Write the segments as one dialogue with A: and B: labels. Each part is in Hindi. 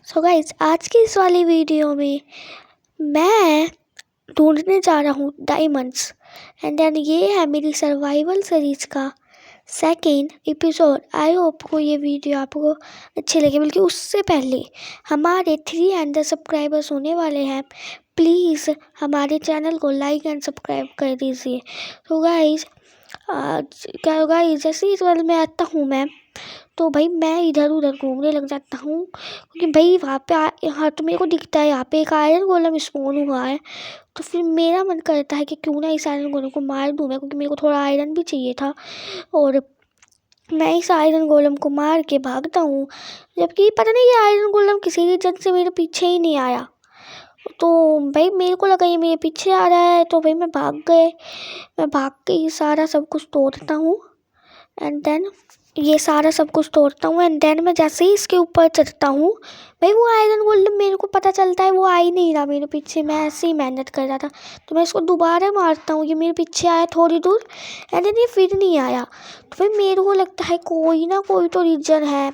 A: सो गाइज आज की इस वाली वीडियो में मैं ढूंढने जा रहा हूँ डायमंड्स। एंड देन ये है मेरी सर्वाइवल सीरीज का सेकेंड एपिसोड। आई होप को ये वीडियो आपको अच्छी लगे, बल्कि उससे पहले हमारे 300 सब्सक्राइबर्स होने वाले हैं। प्लीज़ हमारे चैनल को लाइक एंड सब्सक्राइब कर दीजिए। तो गाइज क्या होगा, जैसे इस वर्ल्ड में आता हूँ मैं, तो भाई मैं इधर उधर घूमने लग जाता हूँ, क्योंकि भाई वहाँ पे हाँ तो मेरे को दिखता है यहाँ पे एक आयरन गोलम स्पॉन हुआ है। तो फिर मेरा मन करता है कि क्यों ना इस आयरन गोलम को मार दूँ मैं, क्योंकि मेरे को थोड़ा आयरन भी चाहिए था। और मैं इस आयरन गोलम को मार के भागता हूँ, जबकि पता नहीं ये आयरन गोलम किसी रीजन से मेरे पीछे ही नहीं आया। तो भाई मेरे को लगा ये मेरे पीछे आ रहा है, तो भाई मैं भाग के ये सारा सब कुछ तोड़ता हूँ। एंड देन एंड देन मैं जैसे ही इसके ऊपर चढ़ता हूँ, भाई वो आयरन गोल्डन मेरे को पता चलता है वो आ ही नहीं रहा मेरे पीछे। मैं ऐसे ही मेहनत कर रहा था, तो मैं इसको दोबारा मारता हूँ। ये मेरे पीछे आया थोड़ी दूर, एंड देन ये फिर नहीं आया। तो भाई मेरे को लगता है कोई ना कोई तो रीजन है।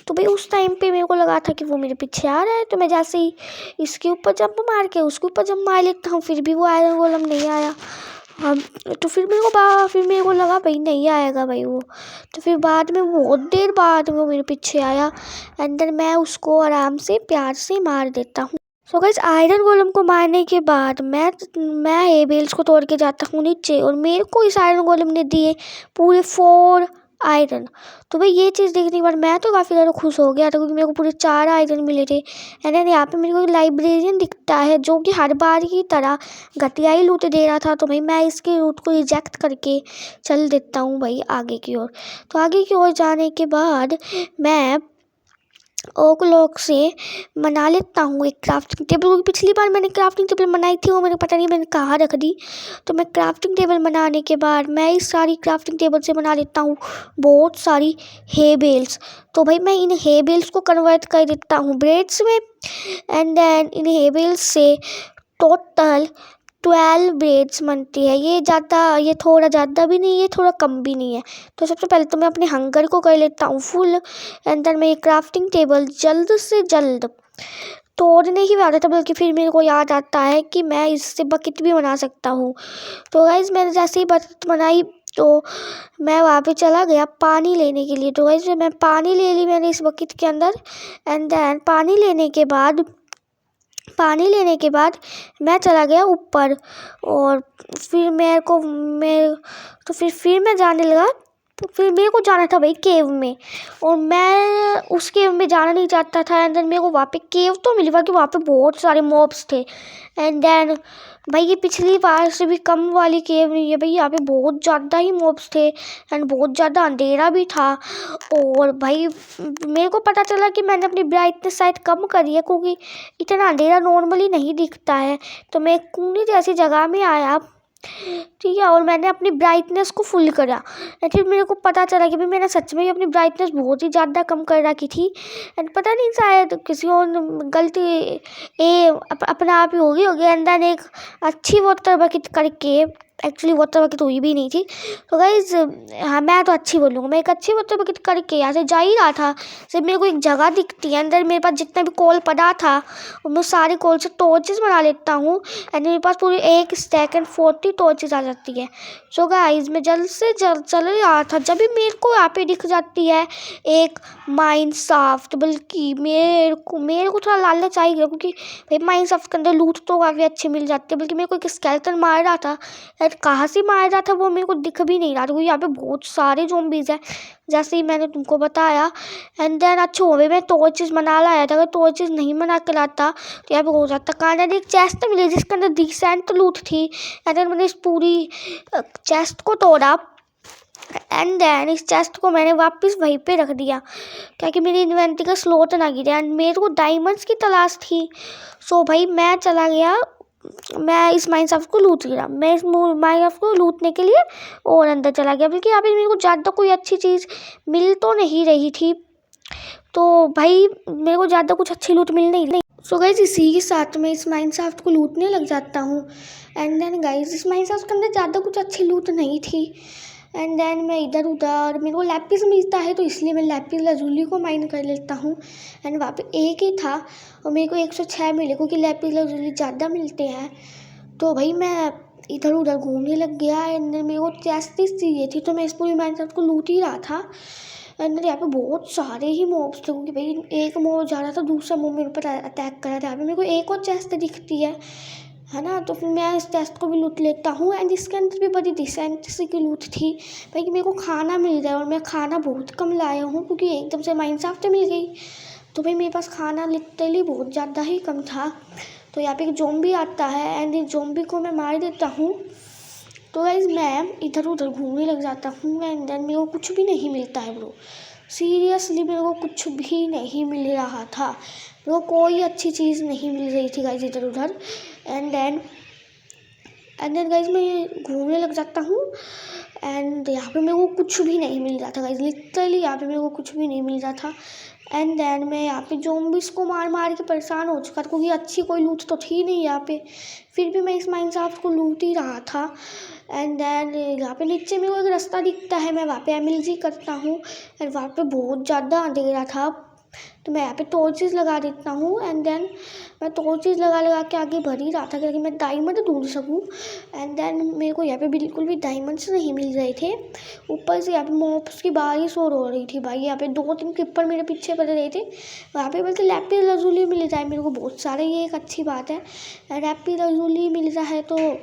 A: तो भाई उस टाइम पे मेरे को लगा था कि वो मेरे पीछे आ रहा है, तो मैं जैसे ही इसके ऊपर जंप मार के उसके ऊपर जंप मार लेता हूँ, फिर भी वो आयरन गोलम नहीं आया। तो फिर मेरे को लगा भाई नहीं आएगा भाई वो। तो फिर बाद में बहुत देर बाद वो मेरे पीछे आया, एंड देन मैं उसको आराम से प्यार से मार देता हूँ। सो गाइस आयरन गोलम को मारने के बाद मैं हेबेल्स को तोड़ के जाता हूँ नीचे, और मेरे को इस आयरन गोलम ने दिए पूरे 4 आयरन। तो भाई ये चीज़ देखने के बाद मैं तो काफ़ी ज़्यादा खुश हो गया था, क्योंकि मेरे को पूरे 4 आयरन मिले थे। एंड देन यहाँ पे मेरे को एक लाइब्रेरियन दिखता है, जो कि हर बार की तरह घटिया ही लूट दे रहा था। तो भाई मैं इसके रूट को रिजेक्ट करके चल देता हूँ भाई आगे की ओर। तो आगे की ओर जाने के बाद मैं ओक लॉक से बना लेता हूँ एक क्राफ्टिंग टेबल, क्योंकि पिछली बार मैंने क्राफ्टिंग टेबल बनाई थी, वो मैंने पता नहीं मैंने कहाँ रख दी। तो मैं क्राफ्टिंग टेबल बनाने के बाद मैं इस सारी क्राफ्टिंग टेबल से बना लेता हूँ बहुत सारी हे बेल्स। तो भाई मैं इन हे बेल्स को कन्वर्ट कर देता हूँ ब्रेड्स में। And then in hay bales से टोटल 12 ब्रेड्स बनती है। ये थोड़ा ज़्यादा भी नहीं है, थोड़ा कम भी नहीं है। तो सबसे पहले तो मैं अपने हंगर को कर लेता हूँ फुल, एंड देन मैं ये क्राफ्टिंग टेबल जल्द से जल्द तोड़ने ही वाला था, बल्कि फिर मेरे को याद आता है कि मैं इससे बकेट भी बना सकता हूँ। तो गाइस मैंने जैसे ही बकेट बनाई, तो मैं वहाँ पे चला गया पानी लेने के लिए। तो गाइस मैं पानी ले ली मैंने इस बकेट के अंदर। एंड देन पानी लेने के बाद मैं चला गया ऊपर, और फिर फिर मैं जाने लगा। तो फिर मेरे को जाना था भाई केव में, और मैं उस केव में जाना नहीं चाहता था। एंड देन मेरे को वहाँ पे केव तो मिली, कि वहाँ पे बहुत सारे मॉब्स थे। एंड देन भाई ये पिछली बार से भी कम वाली केव नहीं है भाई, यहाँ पे बहुत ज़्यादा ही मॉब्स थे, एंड बहुत ज़्यादा अंधेरा भी था। और भाई मेरे को पता चला कि मैंने अपनी ब्राइटनेस शायद कम करी है, क्योंकि इतना अंधेरा नॉर्मली नहीं दिखता है। तो मैं एक कूनी जैसी जगह में आया, ठीक है, और मैंने अपनी ब्राइटनेस को फुल करा। फिर मेरे को पता चला कि भाई मैंने सच में ही अपनी ब्राइटनेस बहुत ही ज़्यादा कम कर रखी थी। एंड पता नहीं शायद किसी और गलती अपने आप ही होगी। एंड देन एक अच्छी वाटर बकेट करके, एक्चुअली वाटर बकेट हुई भी नहीं थी। तो गाइज हाँ मैं तो अच्छी बोलूँगा, मैं एक अच्छी वाटर बकेट करके यहाँ से जा ही रहा था, जब मेरे को एक जगह दिखती है। अंदर मेरे पास जितना भी कोल पड़ा था, मैं सारे कोल से टॉर्चेस बना लेता हूँ, एंड मेरे पास पूरी 1 स्टैक एंड 40 टॉर्चेस आ जाती है। सो गाइज मैं जल्द से जल्द चल रहा था, जब भी मेरे को यहाँ पे दिख जाती है एक माइन शाफ्ट। बल्कि मेरे को थोड़ा लालच आई गया, क्योंकि भाई माइन शाफ्ट के अंदर लूट तो काफ़ी अच्छी मिल जाती है। बल्कि मेरे को एक स्केलेटन मार रहा था, कहाँ से मारा जाता था वो मेरे को दिख भी नहीं रहा था, क्योंकि यहाँ पे बहुत सारे ज़ॉम्बीज़ हैं जैसे ही मैंने तुमको बताया। एंड देन अच्छा हो गया मैं टॉर्चेस बना लाया था, अगर टॉर्चेस नहीं बना के लाता तो यहाँ पे हो जाता। कारण एक चेस्ट मिली जिसके अंदर डिसेंट लूट थी। एंड देन मैंने इस पूरी चेस्ट को तोड़ा, एंड देन इस चेस्ट को मैंने वापस वहीं पे रख दिया, क्योंकि मेरी इन्वेंटरी का स्लॉट ना गिरे। एंड मेरे को डायमंड्स की तलाश थी। सो भाई मैं चला गया, मैं इस माइनक्राफ्ट को लूट लिया। मैं इस माइनक्राफ्ट को लूटने के लिए और अंदर चला गया, बल्कि यहाँ पे मेरे को ज़्यादा कोई अच्छी चीज़ मिल तो नहीं रही थी। तो भाई मेरे को ज़्यादा कुछ अच्छी लूट मिल नहीं। सो गाइज इसी के साथ मैं इस माइनक्राफ्ट को लूटने लग जाता हूँ। एंड देन गाइज इस माइनक्राफ्ट के अंदर ज़्यादा कुछ अच्छी लूट नहीं थी। एंड देन मैं इधर उधर, मेरे को लैपिस मिलता है तो इसलिए मैं लैपिस लाजुली को माइन कर लेता हूँ। एंड वहाँ पे एक ही था और मेरे को 106 मिले क्योंकि लैपिस लाजुली ज़्यादा मिलते हैं। तो भाई मैं इधर उधर घूमने लग गया एंड मेरे को जस्टिस चाहिए थी तो मैं इस पूरी माइनक्राफ्ट को लूट ही रहा था। एंड यहाँ पे बहुत सारे ही मॉब्स थे क्योंकि भाई एक मॉब जा रहा था, दूसरा मॉब मेरे ऊपर अटैक कर रहा था। यहाँ पे मेरे को एक और चेस्ट दिखती है ना, तो फिर मैं इस चेस्ट को भी लूट लेता हूँ। एंड इसके अंदर भी बड़ी डिसेंट सी की लूट थी भाई कि मेरे को खाना मिल रहा है और मैं खाना बहुत कम लाया हूँ क्योंकि एकदम से माइनक्राफ्ट मिल गई। तो भाई मेरे पास खाना लिटरली बहुत ज़्यादा ही कम था। तो यहाँ पे एक ज़ॉम्बी आता है एंड इस ज़ॉम्बी को मैं मार देता हूँ। तो गाइस मैं इधर उधर घूमने लग जाता हूँ एंड देन मेरे को कुछ भी नहीं मिलता है ब्रो। सीरियसली मेरे को कुछ भी नहीं मिल रहा था, मेरे को कोई अच्छी चीज़ नहीं मिल रही थी गाइस इधर उधर। एंड देन गाइस मैं घूमने लग जाता हूँ एंड यहाँ पे मेरे को कुछ भी नहीं मिल रहा था गाइस, लिटरली यहाँ पे मेरे को कुछ भी नहीं मिल रहा था। एंड देन मैं यहाँ पे ज़ॉम्बीज़ को मार मार के परेशान हो चुका था क्योंकि अच्छी कोई लूट तो थी नहीं यहाँ पे, फिर भी मैं इस माइनक्राफ्ट को लूट ही रहा था। एंड देन यहाँ पे नीचे मेरे को एक रास्ता दिखता है, मैं वहाँ पे एमएलजी करता हूँ एंड वहाँ पे बहुत ज़्यादा अंधेरा था तो मैं यहाँ पे टॉर्चेस लगा देता हूँ। एंड देन मैं टॉर्चेस लगा के आगे बढ़ ही रहा था ताकि मैं डायमंड ढूंढ सकूँ। एंड देन मेरे को यहाँ पे बिल्कुल भी डायमंड्स नहीं मिल रहे थे, ऊपर से यहाँ पे मॉब्स की बारिश हो रही थी भाई। यहाँ पे 2-3 क्रिपर मेरे पीछे पड़ रहे थे, वहाँ पे बल्कि लैपिस लाजुली मिल रहा है मेरे को बहुत सारे, ये एक अच्छी बात है। लैपिस लाजुली मिल रहा है तो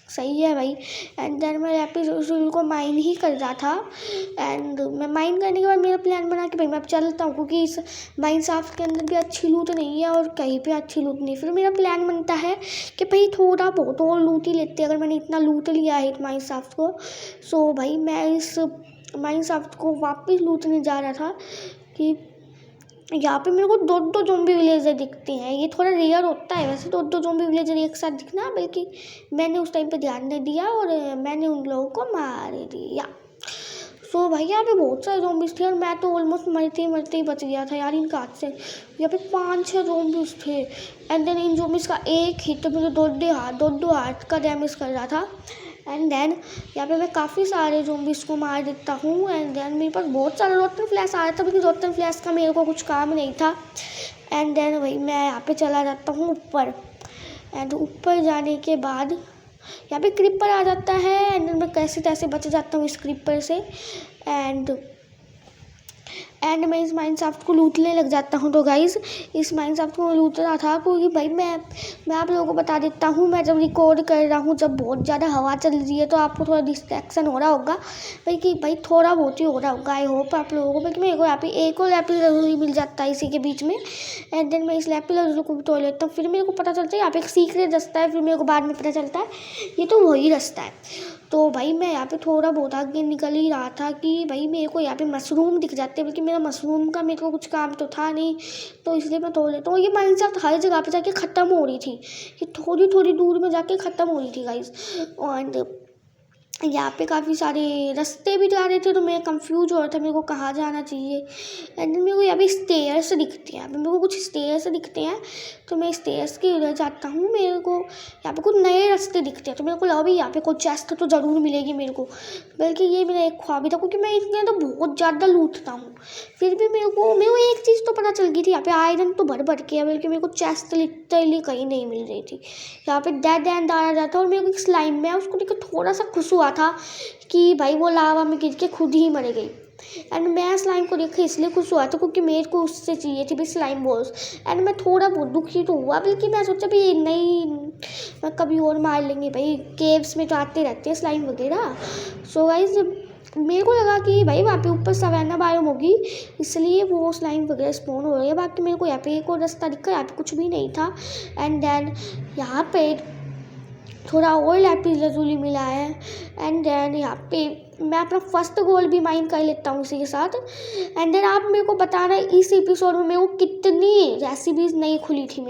A: सही है भाई। एंड देन मैं लैपिस लाजुली को माइन ही कर रहा था एंड मैं माइन करने के बाद मेरा प्लान बना कि भाई मैं अब चलता हूँ क्योंकि इस माइनक्राफ्ट के अंदर भी अच्छी लूट नहीं है और कहीं पे अच्छी लूट नहीं। फिर मेरा प्लान बनता है कि भाई थोड़ा बहुत और लूट ही लेते हैं, अगर मैंने इतना लूट लिया है इस माइनक्राफ्ट को। सो भाई मैं इस माइनक्राफ्ट को वापस लूटने जा रहा था कि यहाँ पे मेरे को 2 ज़ॉम्बी विलेजर दिखते हैं, ये थोड़ा रेयर होता है वैसे 2 ज़ॉम्बी विलेजर एक साथ दिखना, बल्कि मैंने उस टाइम पे ध्यान नहीं दिया और मैंने उन लोगों को मार दिया। सो भाई यहाँ पे बहुत सारे ज़ॉम्बीज़ थे और मैं तो ऑलमोस्ट मरते ही बच गया था यार इनका हाथ से। यहाँ पे 5-6 ज़ॉम्बीज़ थे एंड देन इन ज़ॉम्बीज़ का एक हिट तो मुझे 2 हार्ट का डैमेज कर रहा था। एंड देन यहाँ पे मैं काफ़ी सारे ज़ॉम्बीज़ को मार देता हूँ एंड देन मेरे पास बहुत सारा रोटन फ्लैश आया था लेकिन रोटन फ्लैश का मेरे को कुछ काम नहीं था। एंड देन भाई मैं यहाँ पे चला जाता हूँ ऊपर एंड ऊपर जाने के बाद यहाँ पे क्रिपर आ जाता है एंड मैं कैसे तैसे बच जाता हूँ इस क्रिपर से। एंड मैं इस माइनक्राफ्ट को लूटने लग जाता हूँ। तो गाइज़ इस माइनक्राफ्ट को लूट रहा था क्योंकि भाई मैं आप लोगों को बता देता हूँ, मैं जब रिकॉर्ड कर रहा हूँ जब बहुत ज़्यादा हवा चल रही है तो आपको थोड़ा डिस्ट्रैक्शन हो रहा होगा भाई थोड़ा बहुत ही हो रहा होगा। आई होप आप लोगों को कि मेरे को यहाँ पे एक और लैपिस लाजुली मिल जाता है इसी के बीच में। एंड देन मैं इस लैपिस लाजुली को भी तोड़ लेता हूँ, फिर मेरे को पता चलता है यहाँ पे एक सीक्रेट रास्ता है, फिर मेरे को बाद में पता चलता है ये तो वही रास्ता है। तो भाई मैं यहाँ पे थोड़ा बहुत आगे निकल ही रहा था कि भाई मेरे को यहाँ पे मशरूम दिख जाते हैं, बल्कि मेरा मशरूम का मेरे को कुछ काम तो था नहीं तो इसलिए मैं तोड़ लेता हूँ। ये माइनक्राफ्ट हर जगह पे जाके ख़त्म हो रही थी, ये थोड़ी थोड़ी दूर में जाके ख़त्म हो रही थी गाइस। एंड यहाँ पे काफ़ी सारे रास्ते भी जा रहे थे तो मैं कंफ्यूज हो रहा था मेरे को कहाँ जाना चाहिए। एंड मेरे को यहाँ पे स्टेयर्स दिखते हैं, मेरे को कुछ स्टेयर्स दिखते हैं तो मैं स्टेयर्स के उधर जाता हूँ। मेरे को यहाँ पे कुछ नए रास्ते दिखते हैं तो मेरे को लगा भी यहाँ पे कुछ चेस्ट तो ज़रूर मिलेगी मेरे को, बल्कि ये मेरा एक ख्वाब था क्योंकि मैं इसके अंदर बहुत ज़्यादा लूटता हूँ। फिर भी मेरे को एक चीज़ तो पता चल गई थी, यहाँ पे आयरन तो भर के है, बल्कि मेरे को चेस्ट लिटरली कहीं नहीं मिल रही थी। यहाँ पे डेड एंड आ जाता और मेरे को एक स्लाइम में उसको देख थोड़ा सा खुश हुआ था कि भाई वो लावा में गिर के खुद ही मर गई। एंड मैं स्लाइम को देख के इसलिए खुश हुआ था क्योंकि मेरे को उससे चाहिए थी भाई स्लाइम बॉल्स। एंड मैं थोड़ा बहुत दुखी तो हुआ, बल्कि मैं सोचा भाई नहीं मैं कभी और मार लेंगे, भाई केव्स में तो आते रहते हैं स्लाइम वगैरह। सो गाइस मेरे को लगा कि भाई वहाँ पे ऊपर सवैना बायोम होगी इसलिए वो स्लाइम वगैरह स्पॉन हो रही है। बाकी मेरे को यहाँ पे एक और रास्ता दिखा, यहाँ पे कुछ भी नहीं था। एंड देन यहाँ पे थोड़ा और लैपिस लाजुली मिला है। एंड देन यहाँ पे मैं अपना फर्स्ट गोल भी माइन कर लेता हूँ इसी के साथ। एंड देन आप मेरे को बताना इस एपिसोड में मेरे को कितनी रेसिपीज़ नहीं खुली थी,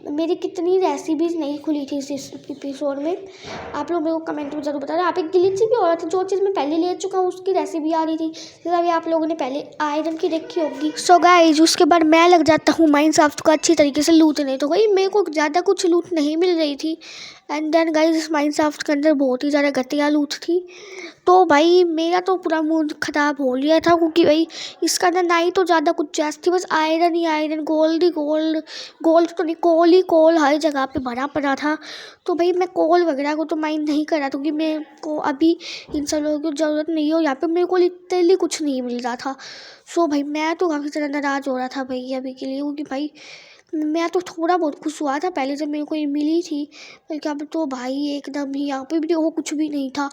A: मेरी कितनी रेसिपीज़ नहीं खुली थी इस एपिसोड में, आप लोग मेरे को कमेंट में ज़रूर बताना। आप एक ग्लिच भी हो रहा था, जो चीज़ मैं पहले ले चुका हूँ उसकी रेसिपी आ रही थी, जैसे अभी आप लोगों ने पहले आयरन की देखी होगी। सो गाइस उसके बाद मैं लग जाता हूँ माइनक्राफ्ट को अच्छी तरीके से लूटने। तो भाई मेरे को ज़्यादा कुछ लूट नहीं मिल रही थी एंड देन गाइस इस माइनक्राफ्ट के अंदर बहुत ही ज़्यादा घटिया लूट थी। तो भाई मेरा तो पूरा मूड ख़राब हो लिया था, क्योंकि भाई इसका अंदर ना ही तो ज़्यादा कुछ चेस्ट थी, बस आयरन ही आयरन, गोल्ड ही गोल्ड, गोल्ड तो नहीं, कोल ही कोल हर जगह पे भरा पड़ा था। तो भाई मैं कोल वगैरह को तो माइंड नहीं करा, क्योंकि मेरे को अभी इन सब लोगों की ज़रूरत नहीं हो। यहाँ पे मेरे को लिटरली कुछ नहीं मिल रहा था। सो भाई मैं तो काफ़ी ज़्यादा नाराज़ हो रहा था भाई अभी के लिए, क्योंकि भाई मैं तो थोड़ा बहुत खुश हुआ था पहले जब मेरे को ये मिली थी, बल्कि अब तो भाई एकदम ही यहाँ पे भी देखो कुछ भी नहीं था।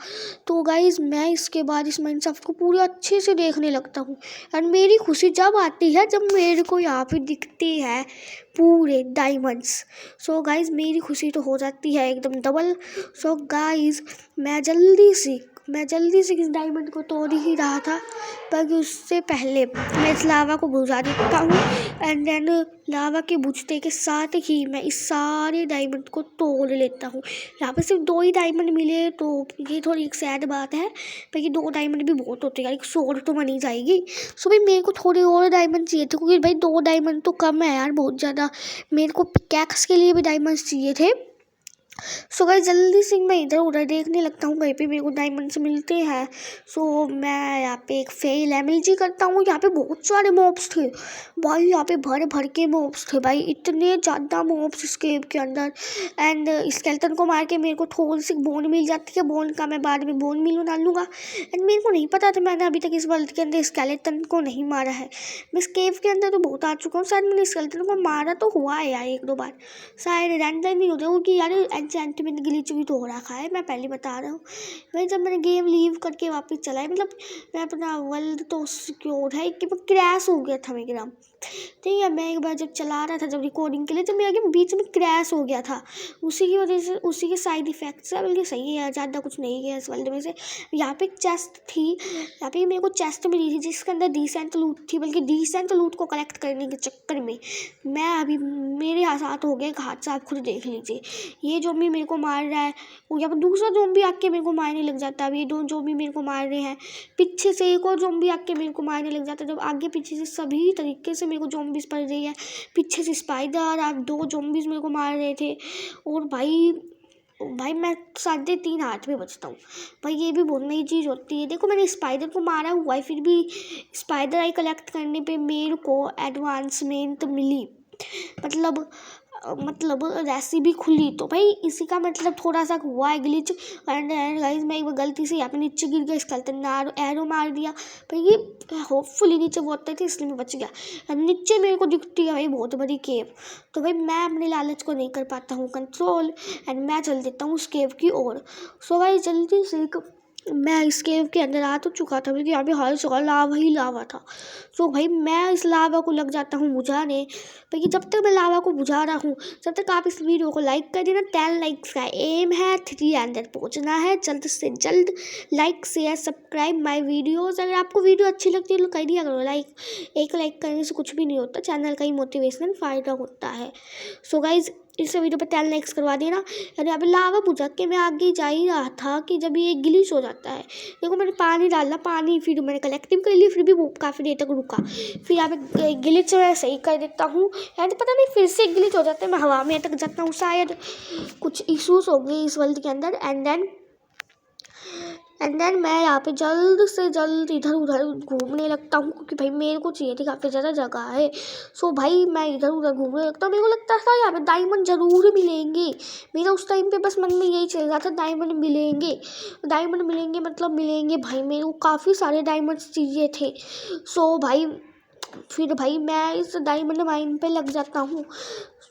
A: तो गाइज़ मैं इसके बाद इस माइनक्राफ्ट को पूरे अच्छे से देखने लगता हूँ, एंड मेरी खुशी जब आती है जब मेरे को यहाँ पे दिखते हैं पूरे डायमंड्स। सो गाइज़ मेरी खुशी तो हो जाती है एकदम डबल। सो गाइज़ मैं जल्दी से इस डायमंड को तोड़ ही रहा था, पर उससे पहले मैं इस लावा को बुझा देता हूँ, एंड देन लावा के बुझते के साथ ही मैं इस सारे डायमंड को तोड़ लेता हूँ। यहाँ पे सिर्फ 2 ही डायमंड मिले, तो ये थोड़ी एक सैड बात है, पर ये 2 डायमंड भी बहुत होते हैं यार, एक सोड तो बनी जाएगी। सो भाई मेरे को थोड़े और डायमंड चाहिए थे, क्योंकि भाई 2 डायमंड तो कम है यार बहुत ज़्यादा। मेरे को पिकैक्स के लिए भी डायमंड्स चाहिए थे। सो गाइस जल्दी से मैं इधर उधर देखने लगता हूँ कहीं पे मेरे को डायमंड्स मिलते हैं। सो मैं यहाँ पे एक फेल एमएलजी करता हूँ। यहाँ पे बहुत सारे मॉब्स थे भाई, यहाँ पे भर भर के मॉब्स थे भाई, इतने ज़्यादा मॉब्स इस केव के अंदर। एंड स्केलेटन को मार के मेरे को थोड़ी सी बोन मिल जाती है, बोन का मैं बाद में बोन मिल डाल लूँगा। एंड मेरे को नहीं पता था, मैंने अभी तक इस वर्ल्ड के अंदर स्केलेटन को नहीं मारा है। मैं इस केव के अंदर तो बहुत आ चुका हूँ, शायद मैंने स्केलेटन को मारा तो हुआ है यार 1-2 बार, शायद रैंडम ही होता है, क्योंकि यार एन्चेंटमेंट ग्लिच भी तो हो रखा है, मैं पहले बता रहा हूँ। भाई जब मैंने गेम लीव करके वापस चला है, मतलब मैं अपना वर्ल्ड तो सिक्योर है कि क्रैश हो गया था मेरा गेम, ठीक है। मैं एक बार जब चला रहा था, जब रिकॉर्डिंग के लिए, जब मेरा गेम बीच में क्रैश हो गया था, उसी की वजह से, उसी के साइड इफेक्ट्स है। बल्कि सही है, ज़्यादा कुछ नहीं गया इस वर्ल्ड में से। यहाँ पे एक चेस्ट थी, यहाँ पे मेरे को चेस्ट मिली थी जिसके अंदर डिसेंट लूट थी, बल्कि डिसेंट लूट को कलेक्ट करने के चक्कर में मैं अभी मेरे साथ हो गए हादसा, आप खुद देख लीजिए। ये ज़ॉम्बी मेरे को मार रहा है, यहाँ पर दूसरा ज़ॉम्बी आके मेरे को मारने लग जाता है। अब ये 2 ज़ॉम्बी मेरे को मार रहे हैं, पीछे से एक और ज़ॉम्बी आके मेरे को मारने लग जाता है। जब आगे पीछे से सभी तरीके से मेरे को ज़ॉम्बीज़ पड़ रही है, पीछे से स्पाइडर, आप 2 ज़ॉम्बीज़ मेरे को मार रहे थे। और भाई मैं 3:30 हाथ में बचता हूँ भाई, ये भी बहुत नई चीज़ होती है। देखो मैंने स्पाइडर को मारा हुआ है, फिर भी स्पाइडर आई कलेक्ट करने पे मेरे को एडवांसमेंट मिली, मतलब रेसिपी खुली। तो भाई इसी का मतलब थोड़ा सा हुआ है ग्लिच। एंड गाइस मैं एक बार गलती से यहाँ पे नीचे गिर गया, स्केलेटन ने एरो मार दिया भाई, ये होपफुली नीचे बहुत थे इसलिए मैं बच गया। नीचे मेरे को दिखती है भाई बहुत बड़ी केव, तो भाई मैं अपने लालच को नहीं कर पाता हूँ कंट्रोल, एंड मैं चल देता हूँ उस केव की ओर। सो भाई जल्दी से मैं इस केव के अंदर आ तो चुका था, क्योंकि यहाँ पे हर जगह लावा ही लावा था। सो भाई मैं इस लावा को लग जाता हूँ बुझाने, क्योंकि जब तक मैं लावा को बुझा रहा हूँ तब तक आप इस वीडियो को लाइक कर देना। 10 लाइक्स का एम है, 300 पहुँचना है, जल्द से जल्द like share subscribe my videos. अगर आपको वीडियो अच्छी लगती है तो कर दिया करो लाइक, एक लाइक करने से कुछ भी नहीं होता, चैनल का ही मोटिवेशनल फ़ायदा होता है। सो गाइज़ इस वीडियो पर 10 लाइक्स करवा देना। यानी यहाँ पे लावा बुझा के मैं आगे जा ही रहा था कि जब ये ग्लिच हो जाता है। देखो मैंने पानी डाला, पानी फिर मैंने कलेक्टिव कर लिया, फिर भी वो काफ़ी देर तक रुका। फिर यहाँ पे ग्लिच मैं सही कर देता हूँ, यानी पता नहीं फिर से ग्लिच हो जाता है, मैं हवा में अटक जाता हूँ, शायद कुछ इशूज़ हो गए इस वर्ल्ड के अंदर। एंड देन मैं यहाँ पे जल्द से जल्द इधर उधर घूमने लगता हूँ, क्योंकि भाई मेरे को चाहिए थी काफ़ी ज़्यादा जगह है। सो भाई मैं इधर उधर घूमने लगता हूँ, मेरे को लगता था यहाँ पे डायमंड ज़रूर मिलेंगे। मेरा उस टाइम पे बस मन में यही चल रहा था डायमंड मिलेंगे, डायमंड मिलेंगे, मतलब मिलेंगे भाई। मेरे को काफ़ी सारे डायमंड्स चाहिए थे। सो भाई फिर भाई मैं इस डायमंड माइन पे लग जाता हूँ।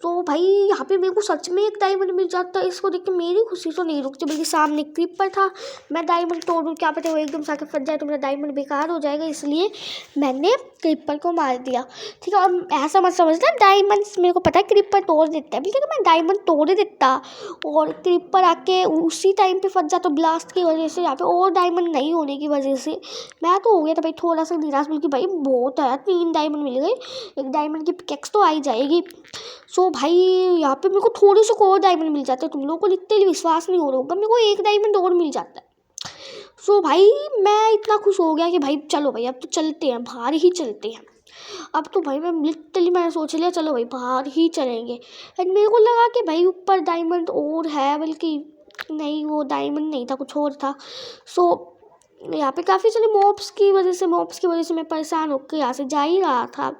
A: तो भाई यहाँ पे मेरे को सच में एक डायमंड मिल जाता है, इसको देख के मेरी खुशी तो नहीं रुकती, बल्कि सामने क्रीपर था, मैं डायमंड तोड़ूँ, क्या पता वो एकदम से आके फट जाए तो मेरा डायमंड बेकार हो जाएगा, इसलिए मैंने क्रीपर को मार दिया, ठीक है। और ऐसा मत समझना डायमंड्स मेरे को पता है क्रीपर तोड़ देता है, बल्कि मैं डायमंड तोड़ देता और क्रीपर आके उसी टाइम पे फट जाता, ब्लास्ट की वजह से, यहाँ पे और डायमंड नहीं होने की वजह से मैं तो हो गया था भाई थोड़ा सा निराश, बल्कि भाई बहुत है, 3 डायमंड मिल गए, एक डायमंड की पिकेक्स तो आ ही जाएगी। सो भाई यहाँ पे मेरे को थोड़े से और डायमंड मिल जाते हैं, तुम लोगों को लिटरली विश्वास नहीं हो रहा होगा, मेरे को एक डायमंड और मिल जाता है। सो भाई मैं इतना खुश हो गया कि भाई चलो भाई अब तो चलते हैं, बाहर ही चलते हैं। अब तो भाई मैं लिटरली मैंने सोच लिया चलो भाई बाहर ही चलेंगे। एंड मेरे को लगा कि भाई ऊपर डायमंड और है, बल्कि नहीं वो डायमंड नहीं था, कुछ और था। सो यहाँ पे काफ़ी सारे मॉब्स की वजह से मैं परेशान होकर यहाँ से जा ही रहा था।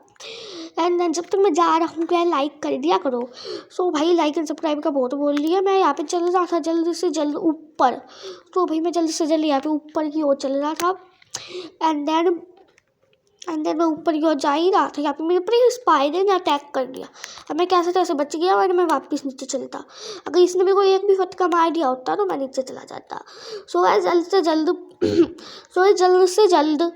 A: एंड देन जब तक मैं जा रहा हूँ क्या लाइक कर दिया करो। सो भाई लाइक एंड सब्सक्राइब का बहुत बोल लिया। मैं यहाँ पे चल रहा था जल्द से जल्द ऊपर। तो भाई मैं जल्द से जल्द यहाँ पे ऊपर की ओर चल रहा था। एंड देन मैं ऊपर की ओर जा ही रहा था, यहाँ पे मेरे ऊपर एक स्पाइडर ने अटैक कर दिया। अब मैं कैसे तैसे बच गया और मैं वापस नीचे चलता। अगर इसने मेरे को एक भी फटका मार दिया होता तो मैं नीचे चला जाता। सो जल्द से जल्द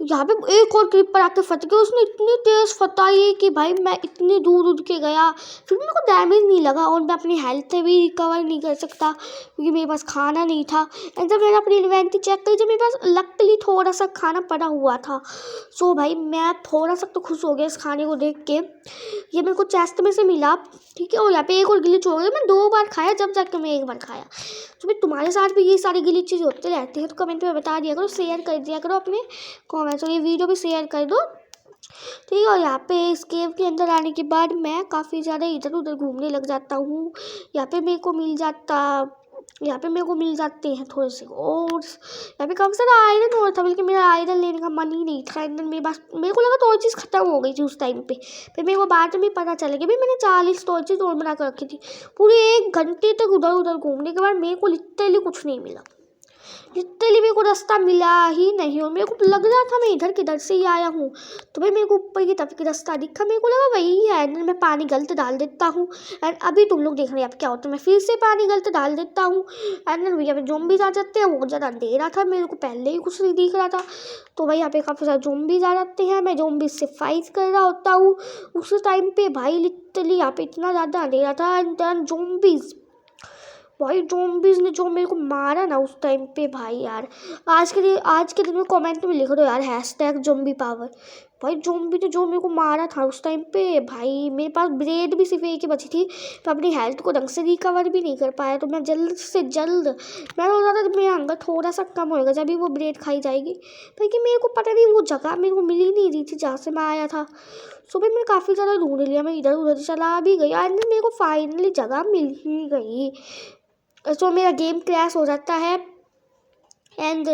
A: यहाँ पे एक और क्रीपर आके फट गया। उसने इतनी तेज फटाई कि भाई मैं इतनी दूर उड़ के गया, फिर मेरे को डैमेज नहीं लगा और मैं अपनी हेल्थ भी रिकवर नहीं कर सकता क्योंकि मेरे पास खाना नहीं था। एंड जब मैंने अपनी इन्वेंटरी चेक करी, जब मेरे पास लकली थोड़ा सा खाना पड़ा हुआ था। सो भाई मैं थोड़ा सा तो खुश हो गया इस खाने को देख के। ये मेरे को चेस्ट में से मिला, ठीक है। और यहाँ पे एक और गिलीच हो गया, मैं 2 बार खाया जब जाकर मैं 1 बार खाया। तो भाई तुम्हारे साथ भी ये सारी गिलीचेज होते रहते हैं तो कमेंट में बता दिया करो, शेयर कर दिया करो अपने कमेंट्स, और ये वीडियो भी शेयर कर दो, ठीक है। और यहाँ पे इस केव के अंदर आने के बाद मैं काफ़ी ज़्यादा इधर उधर घूमने लग जाता हूँ। यहाँ पे मेरे को मिल जाते हैं थोड़े से और यहाँ पे काफ़ी सारा आयरन और था, बल्कि मेरा आयरन लेने का मन ही नहीं था। आयरन मेरे को लगा टॉर्चेस खत्म हो गई थी उस टाइम पे। फिर मेरे को बाद में पता चला कि भाई मैंने 40 टॉर्चेस और बना कर रखी थी। पूरे 1 घंटे तक उधर उधर घूमने के बाद मेरे को लिटरली कुछ नहीं मिला। लिटरली मेरे को रास्ता मिला ही नहीं और मेरे को लग रहा था मैं इधर किधर से ही आया हूँ। तो भाई मेरे को ऊपर की तरफ की रास्ता दिखा, मेरे को लगा वही है। एंड मैं पानी गलत डाल देता हूँ। एंड अभी तुम लोग देख रहे हैं अब क्या होता है, मैं फिर से पानी गलत डाल देता हूँ। एंड भैया पे ज़ॉम्बीज़ आ जाते हैं, वो ज़्यादा अंधेरा था, मेरे को पहले ही कुछ नहीं दिख रहा था। तो भाई यहाँ पे काफ़ी सारे ज़ॉम्बीज़ आ जाते हैं, मैं ज़ॉम्बीज़ से फाइट कर रहा होता हूँ उस टाइम पे। भाई लिटरली यहाँ पे इतना ज़्यादा अंधेरा था। एंड देन ज़ॉम्बीज़ ने जो मेरे को मारा ना उस टाइम पे, भाई यार आज के दिन में कमेंट में लिख दो यार #ज़ॉम्बी पावर। भाई ज़ॉम्बी ने जो मेरे को मारा था उस टाइम पे, भाई मेरे पास ब्रेड भी सिर्फ एक ही बची थी, तो अपनी हेल्थ को ढंग से रिकवर भी नहीं कर पाया। तो मैं जल्द से जल्द मैं सोच रहा था कि मेरा हंगर थोड़ा सा कम होएगा जब भी वो ब्रेड खाई जाएगी, क्योंकि मेरे को पता नहीं वो जगह मेरे को मिल ही नहीं रही थी जहाँ से मैं आया था। सुबह मैंने काफ़ी ज़्यादा ढूंढ लिया, मैं इधर उधर चला भी गया एंड मेरे को फाइनली जगह मिल ही गई। सो मेरा गेम क्रैश हो जाता है एंड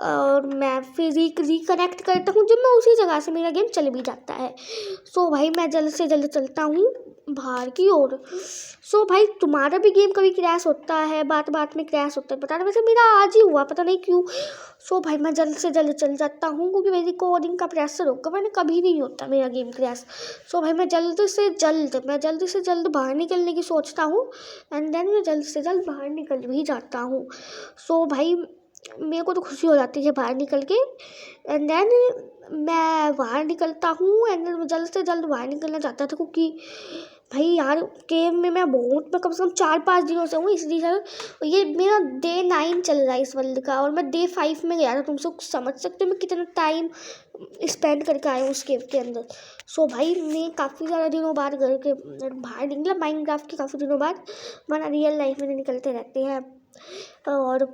A: और मैं फिर रिकनेक्ट करता हूँ जब मैं उसी जगह से मेरा गेम चल भी जाता है। सो भाई मैं जल्द से जल्द चलता हूँ बाहर की ओर। सो भाई तुम्हारा भी गेम कभी क्रैश होता है, बात में क्रैश होता है बताना। वैसे मेरा आज ही हुआ, पता नहीं क्यों। सो भाई मैं जल्द से जल्द चल जाता हूँ क्योंकि मेरी रिकॉर्डिंग का प्रेशर होगा, मैंने कभी नहीं होता मेरा गेम क्रैश। सो भाई मैं जल्द से जल्द बाहर निकलने की सोचता हूँ एंड देन मैं जल्द से जल्द बाहर निकल भी जाता हूँ। सो भाई मेरे को तो खुशी हो जाती है बाहर निकल के। एंड देन मैं बाहर निकलता हूँ एंड देन मैं जल्द से जल्द बाहर निकलना चाहता था क्योंकि भाई यार गेम में मैं कम से कम 4-5 दिनों से हूँ, इसलिए सर ये मेरा डे 9 चल रहा है इस वर्ल्ड का और मैं डे 5 में गया था। तुम सब समझ सकते हो मैं कितना टाइम स्पेंड करके आया हूँ उस गेम के अंदर। सो भाई मैं काफ़ी ज़्यादा दिनों बाद घर के बाहर निकला, माइनक्राफ्ट के काफ़ी दिनों बाद, वरना रियल लाइफ में निकलते रहते हैं। और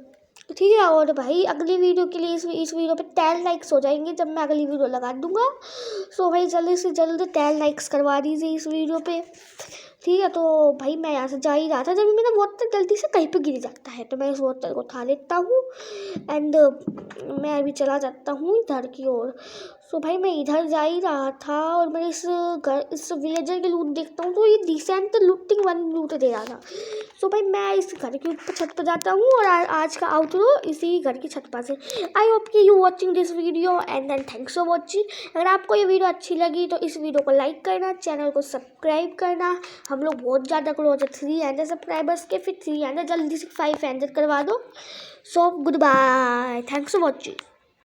A: ठीक है, और भाई अगली वीडियो के लिए इस वीडियो पे 10 लाइक्स हो जाएंगे जब मैं अगली वीडियो लगा दूंगा। सो भाई जल्दी से जल्द 10 लाइक्स करवा दीजिए इस वीडियो पे, ठीक है। तो भाई मैं यहाँ से जा ही रहा था जब मेरा बोतल गलती से कहीं पे गिर जाता है तो मैं उस बोतल को उठा लेता हूँ एंड मैं अभी चला जाता हूँ इधर की ओर। सो भाई मैं इधर जा ही रहा था और मैं इस विलेजर के लूट देखता हूँ तो ये डिसेंट लूटिंग वन लूट दे रहा था। सो भाई मैं इस घर के ऊपर छत पर जाता हूँ और आज का आउटरो इसी घर की छत पर से। आई होप कि you watching this video and then thanks for watching. अगर आपको ये वीडियो अच्छी लगी तो इस वीडियो को लाइक करना, चैनल को सब्सक्राइब करना। हम लोग बहुत ज़्यादा क्लोज है 300 सब्सक्राइबर्स के, फिर 300 जल्दी से 500 करवा दो। So goodbye, thanks for watching.